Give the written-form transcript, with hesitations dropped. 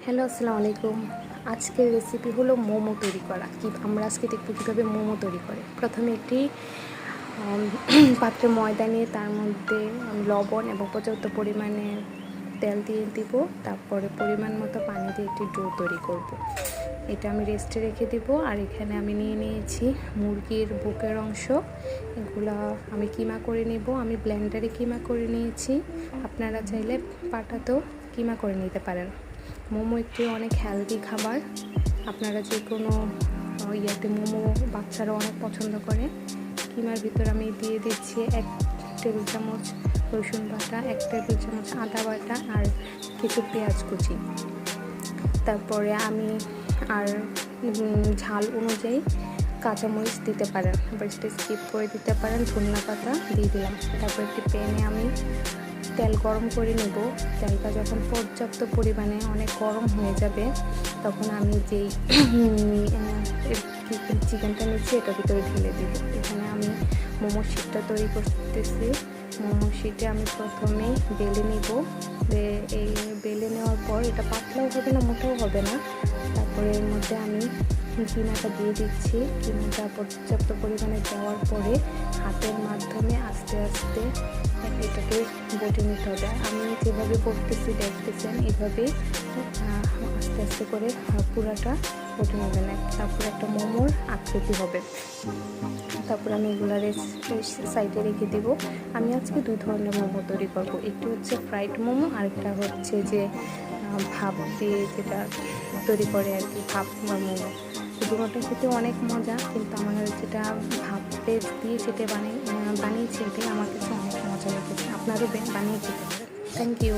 Hello, আসসালামু আলাইকুম। আজকের রেসিপি হলো মোমো তৈরি করা। আমরা আজকে দেখব কীভাবে মোমো তৈরি করে। প্রথমে একটি পাত্রে ময়দা নিয়ে তার মধ্যে লবণ এবং পর্যাপ্ত পরিমাণে তেল দিয়ে দিব। তারপরে পরিমাণ মতো পানি দিয়ে একটি ডো তৈরি করব। এটা আমি রেস্টে রেখে দিব। আর এখানে আমি নিয়ে নিয়েছি মুরগির বুকের অংশ। এগুলা আমি কিমা করে নেব। আমি ব্লেন্ডারে কিমা করে নিয়েছি। আপনারা চাইলে পাটাতেও কিমা করে নিতে পারেন। মোমো একটি অনেক হেলদি খাবার। আপনারা যে কোনো ইয়াতে মোমো বাচ্চারা অনেক পছন্দ করে। কিমার ভিতর আমি দিয়ে দিচ্ছি 1 টেবিল চামচ রসুন বাটা, 1 টেবিল চামচ আদা বাটা আর কিছু পেঁয়াজ কুচি। তারপরে আমি আর ঝাল অনুযায়ী কাঁচামরিচ দিতে পারেন, আবার সেটা স্কিপ করে দিতে পারেন। ধনিয়া পাতা দিয়ে দিলাম। তারপর একটি প্যানে আমি তেল গরম করে নেব। তেলটা যখন পর্যাপ্ত পরিমাণে অনেক গরম হয়ে যাবে তখন আমি যেই চিকেনটা নিচ্ছি এটা ভিতরে ঢেলে দেব। এখানে আমি মোমো শিটটা তৈরি করতেছি। মোমো শিটে আমি প্রথমেই বেলে নেব। এই বেলে নেওয়ার পর এটা পাতলাও হবে না, মোটাও হবে না। তারপরে এর মধ্যে আমি কিমাটা দিয়ে দিচ্ছি। কিমাটা পর্যাপ্ত পরিমাণে দেওয়ার পরে হাতের মাধ্যমে আস্তে আস্তে এটাকে বটে নিতে হবে। আমি যেভাবে বটতেছি দেখতেছেন, এইভাবেই আস্তে আস্তে করে পুরাটা বটে নেবেন। তারপর একটা মোমোর আকৃতি হবে। তারপর আমি এগুলো সাইডে রেখে দেব। আমি আজকে 2 ধরনের মোমো তৈরি করব। একটি হচ্ছে ফ্রাইড মোমো, আরেকটা হচ্ছে যে ভাপ দিয়ে যেটা তৈরি করে আর কি, ভাপ মোমো। দুটোটা খেতে অনেক মজা, কিন্তু আমার যেটা ভাপে দিয়ে যেটা বানিয়েছি এটাই আমার কাছে অনেক মজা লেগেছে। আপনারও বানিয়ে খেতে পারেন। Thank you.